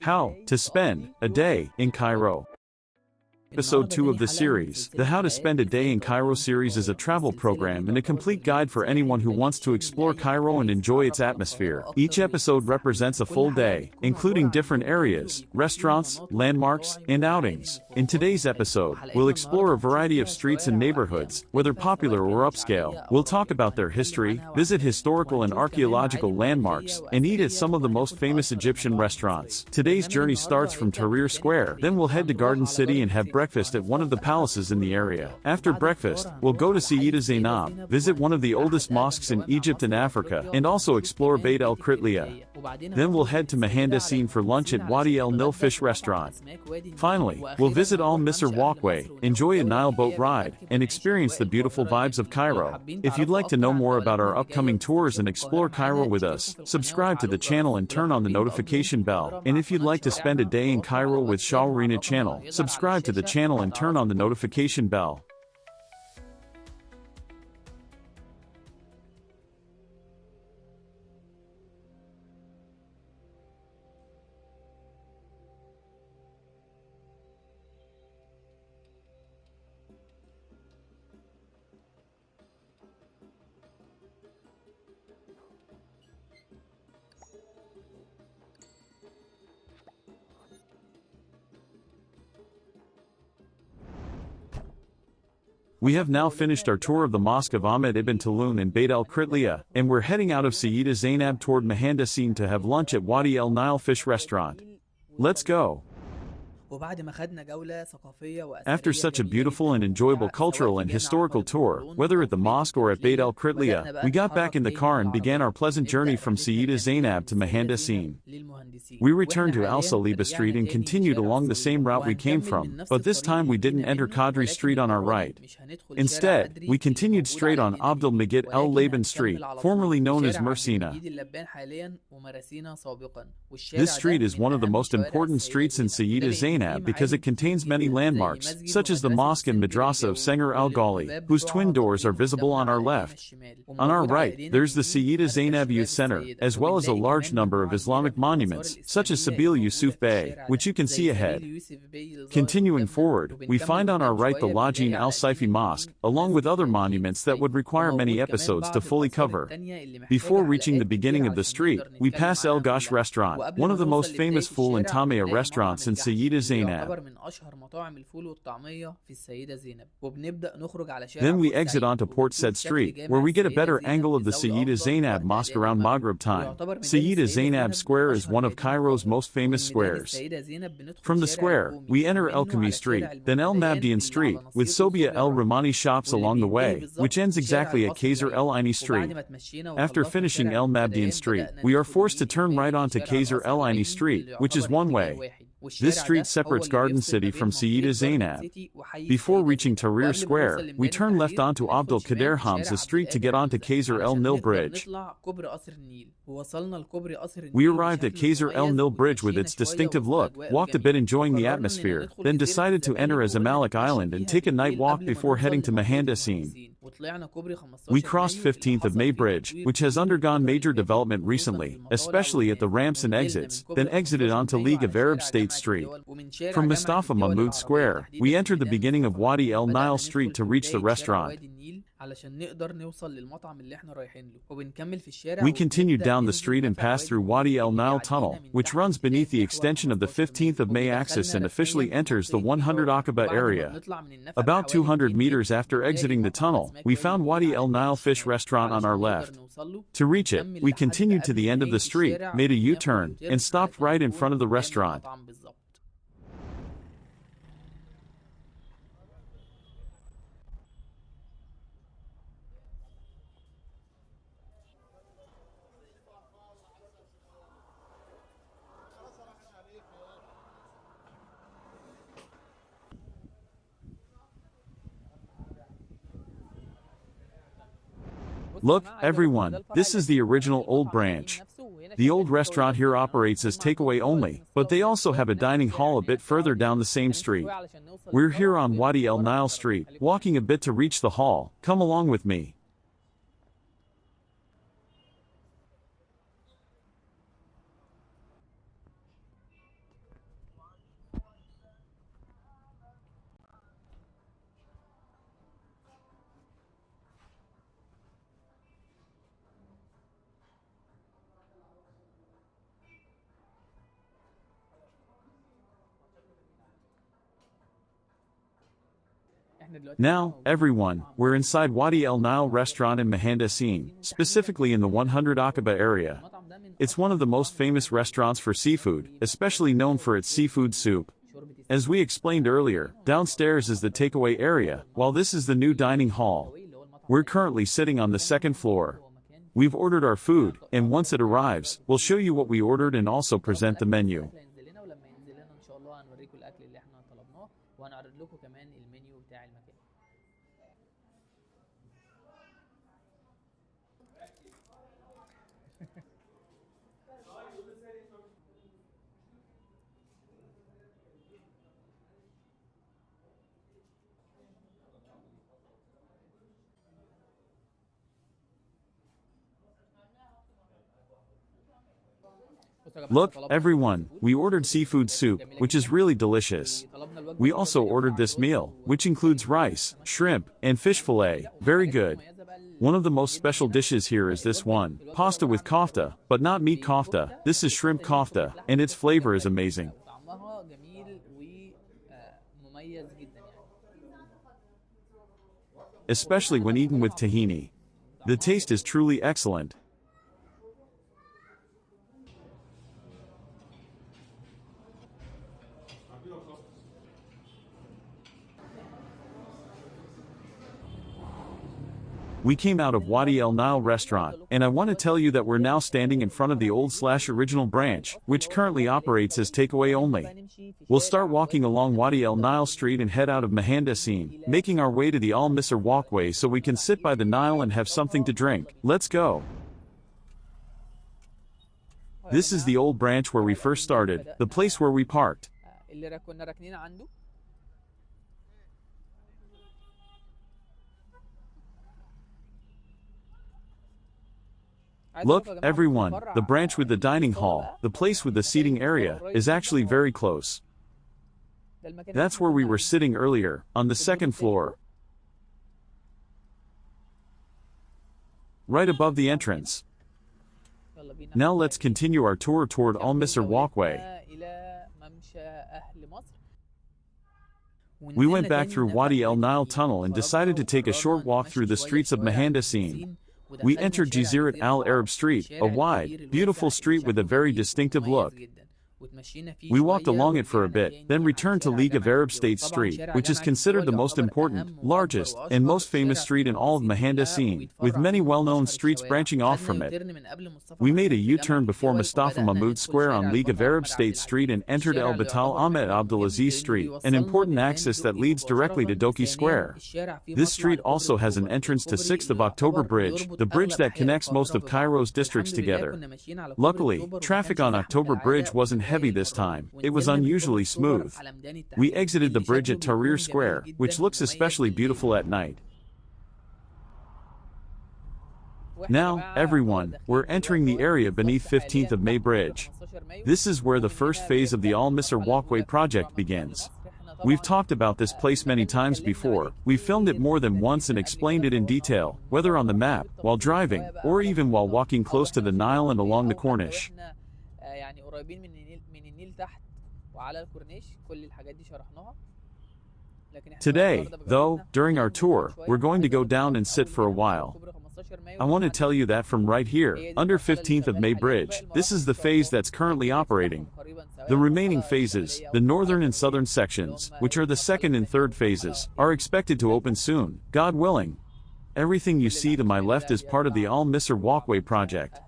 How to Spend a Day in Cairo. Episode 2 of the series, the How to Spend a Day in Cairo series is a travel program and a complete guide for anyone who wants to explore Cairo and enjoy its atmosphere. Each episode represents a full day, including different areas, restaurants, landmarks, and outings. In today's episode, we'll explore a variety of streets and neighborhoods, whether popular or upscale. We'll talk about their history, visit historical and archaeological landmarks, and eat at some of the most famous Egyptian restaurants. Today's journey starts from Tahrir Square, then we'll head to Garden City and have breakfast at one of the palaces in the area. After breakfast, we'll go to Sayyida Zainab, visit one of the oldest mosques in Egypt and Africa, and also explore Beit el-Kritliya. Then we'll head to Mohandessin for lunch at Wadi El Nil Fish Restaurant. Finally, we'll visit Ahl Masr Walkway, enjoy a Nile boat ride, and experience the beautiful vibes of Cairo. If you'd like to know more about our upcoming tours and explore Cairo with us, subscribe to the channel and turn on the notification bell. And if you'd like to spend a day in Cairo with Shawarina channel, subscribe to the channel and turn on the notification bell. We have now finished our tour of the Mosque of Ahmed ibn Tulun and Beit el-Kritliya, and we're heading out of Sayyida Zainab toward Mohandessin to have lunch at Wadi El Nile Fish Restaurant. Let's go! After such a beautiful and enjoyable cultural and historical tour, whether at the mosque or at Beit el-Kritliya, we got back in the car and began our pleasant journey from Sayyida Zainab to Mohandessin. We returned to Al Saliba Street and continued along the same route we came from, but this time we didn't enter Qadri Street on our right. Instead, we continued straight on Abdul Magid El Laban Street, formerly known as Mersina. This street is one of the most important streets in Sayyida Zainab because it contains many landmarks, such as the mosque and madrasa of Senghar al-Ghali, whose twin doors are visible on our left. On our right, there's the Sayyida Zainab Youth Center, as well as a large number of Islamic monuments, such as Sabil Yusuf Bey, which you can see ahead. Continuing forward, we find on our right the Lajin al-Saifi Mosque, along with other monuments that would require many episodes to fully cover. Before reaching the beginning of the street, we pass El Gash Restaurant, one of the most famous Fool and Tamia restaurants in Sayyida Zainab. Then we exit onto Port Said Street, where we get a better angle of the Sayyida Zainab Mosque around Maghrib time. Sayyida Zainab Square is one of Cairo's most famous squares. From the square, we enter El Khami Street, then El Mabdian Street, with Sobia El Rahmani shops along the way, which ends exactly at Kaiser El Aini Street. After finishing El Mabdian Street, we are forced to turn right onto Kaiser El Aini Street, which is one way. This street separates Garden City from Sayyida Zainab. Before reaching Tahrir Square, we turn left onto Abdul Qadir Hamza Street to get onto Kaiser El Nil Bridge. We arrived at Kaiser El Nil Bridge with its distinctive look, walked a bit enjoying the atmosphere, then decided to enter Zamalek Island and take a night walk before heading to Mohandessin. We crossed 15th of May Bridge, which has undergone major development recently, especially at the ramps and exits, then exited onto League of Arab States Street. From Mustafa Mahmoud Square, we entered the beginning of Wadi El Nile Street to reach the restaurant. We continued down the street and passed through Wadi El Nile Tunnel, which runs beneath the extension of the 15th of May axis and officially enters the 100 Aqaba area. About 200 meters after exiting the tunnel, we found Wadi El Nile Fish Restaurant on our left. To reach it, we continued to the end of the street, made a U-turn, and stopped right in front of the restaurant. Look, everyone, this is the original old branch. The old restaurant here operates as takeaway only, but they also have a dining hall a bit further down the same street. We're here on Wadi El Nile Street, walking a bit to reach the hall. Come along with me. Now, everyone, we're inside Wadi El Nile restaurant in Mohandessin, specifically in the 100 Aqaba area. It's one of the most famous restaurants for seafood, especially known for its seafood soup. As we explained earlier, downstairs is the takeaway area, while this is the new dining hall. We're currently sitting on the second floor. We've ordered our food, and once it arrives, we'll show you what we ordered and also present the menu. Look, everyone, we ordered seafood soup, which is really delicious. We also ordered this meal, which includes rice, shrimp, and fish fillet. Very good. One of the most special dishes here is this one, pasta with kofta, but not meat kofta. This is shrimp kofta, and its flavor is amazing. Especially when eaten with tahini. The taste is truly excellent. We came out of Wadi El Nile restaurant, and I want to tell you that we're now standing in front of the old/original branch, which currently operates as takeaway only. We'll start walking along Wadi El Nile Street and head out of Mohandessin, making our way to the Ahl Masr Walkway so we can sit by the Nile and have something to drink. Let's go. This is the old branch where we first started, the place where we parked. Look, everyone, the branch with the dining hall, the place with the seating area, is actually very close. That's where we were sitting earlier, on the second floor. Right above the entrance. Now let's continue our tour toward Ahl Masr Walkway. We went back through Wadi El Nile tunnel and decided to take a short walk through the streets of Mohandessin. We entered Jazirat Al Arab Street, a wide, beautiful street with a very distinctive look. We walked along it for a bit, then returned to League of Arab States Street, which is considered the most important, largest, and most famous street in all of Mohandessin, with many well-known streets branching off from it. We made a U-turn before Mustafa Mahmoud Square on League of Arab States Street and entered El Batal Ahmed Abdulaziz Street, an important axis that leads directly to Doki Square. This street also has an entrance to 6th of October Bridge, the bridge that connects most of Cairo's districts together. Luckily, traffic on October Bridge wasn't heavy this time. It was unusually smooth. We exited the bridge at Tahrir Square, which looks especially beautiful at night. Now, everyone, we're entering the area beneath 15th of May Bridge. This is where the first phase of the Ahl Masr Walkway project begins. We've talked about this place many times before. We've filmed it more than once and explained it in detail, whether on the map, while driving, or even while walking close to the Nile and along the Corniche. Today, though, during our tour, we're going to go down and sit for a while. I want to tell you that from right here, under 15th of May Bridge, this is the phase that's currently operating. The remaining phases, the northern and southern sections, which are the second and third phases, are expected to open soon, God willing. Everything you see to my left is part of the Ahl Masr Walkway project.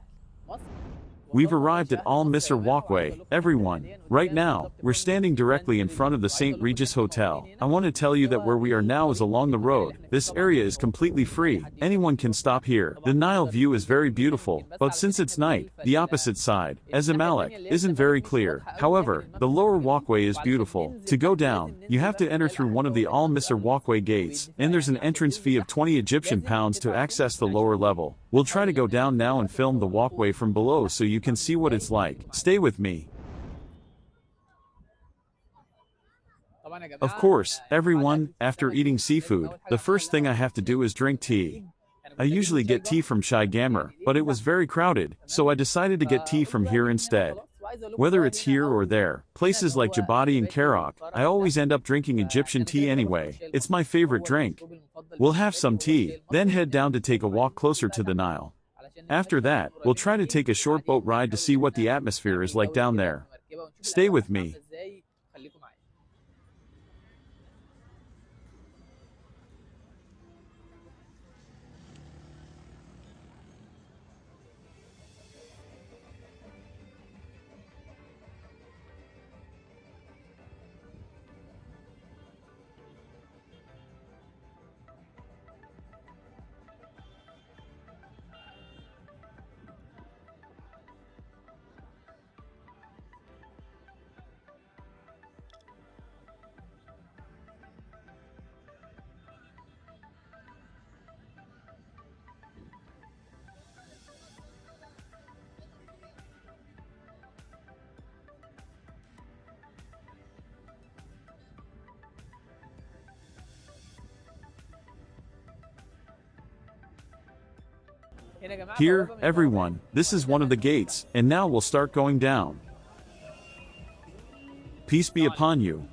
We've arrived at Ahl Masr Walkway, everyone. Right now, we're standing directly in front of the St. Regis Hotel. I want to tell you that where we are now is along the road. This area is completely free. Anyone can stop here. The Nile view is very beautiful, but since it's night, the opposite side, as Amalek, isn't very clear. However, the lower walkway is beautiful. To go down, you have to enter through one of the Ahl Masr Walkway gates, and there's an entrance fee of 20 Egyptian pounds to access the lower level. We'll try to go down now and film the walkway from below so you can see what it's like. Stay with me. Of course, everyone, after eating seafood, the first thing I have to do is drink tea. I usually get tea from Shai Gamer, but it was very crowded, so I decided to get tea from here instead. Whether it's here or there, places like Djibouti and Karak, I always end up drinking Egyptian tea anyway. It's my favorite drink. We'll have some tea, then head down to take a walk closer to the Nile. After that, we'll try to take a short boat ride to see what the atmosphere is like down there. Stay with me. Here, everyone, this is one of the gates, and now we'll start going down. Peace be upon you.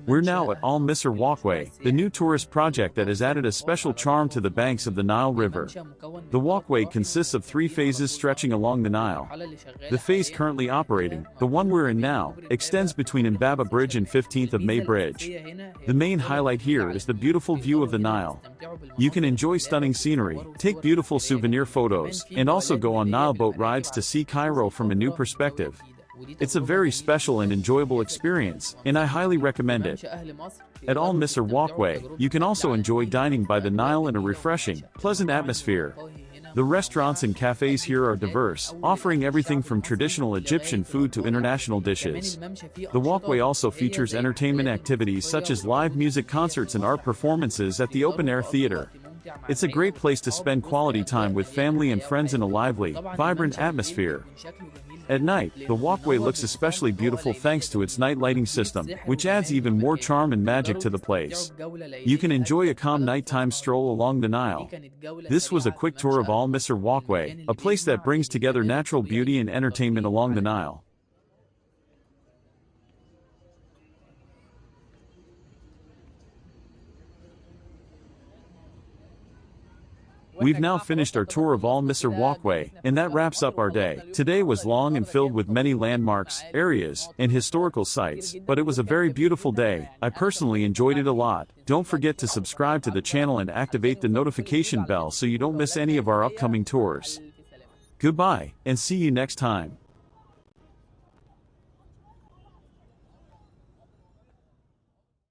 We're now at Ahl Masr Walkway, the new tourist project that has added a special charm to the banks of the Nile River. The walkway consists of 3 phases stretching along the Nile. The phase currently operating, the one we're in now, extends between Mbaba Bridge and 15th of May Bridge. The main highlight here is the beautiful view of the Nile. You can enjoy stunning scenery, take beautiful souvenir photos, and also go on Nile boat rides to see Cairo from a new perspective. It's a very special and enjoyable experience, and I highly recommend it. At Ahl Masr Walkway, you can also enjoy dining by the Nile in a refreshing, pleasant atmosphere. The restaurants and cafes here are diverse, offering everything from traditional Egyptian food to international dishes. The walkway also features entertainment activities such as live music concerts and art performances at the open-air theater. It's a great place to spend quality time with family and friends in a lively, vibrant atmosphere. At night, the walkway looks especially beautiful thanks to its night lighting system, which adds even more charm and magic to the place. You can enjoy a calm nighttime stroll along the Nile. This was a quick tour of Ahl Masr Walkway, a place that brings together natural beauty and entertainment along the Nile. We've now finished our tour of Ahl Masr Walkway, and that wraps up our day. Today was long and filled with many landmarks, areas, and historical sites, but it was a very beautiful day. I personally enjoyed it a lot. Don't forget to subscribe to the channel and activate the notification bell so you don't miss any of our upcoming tours. Goodbye, and see you next time.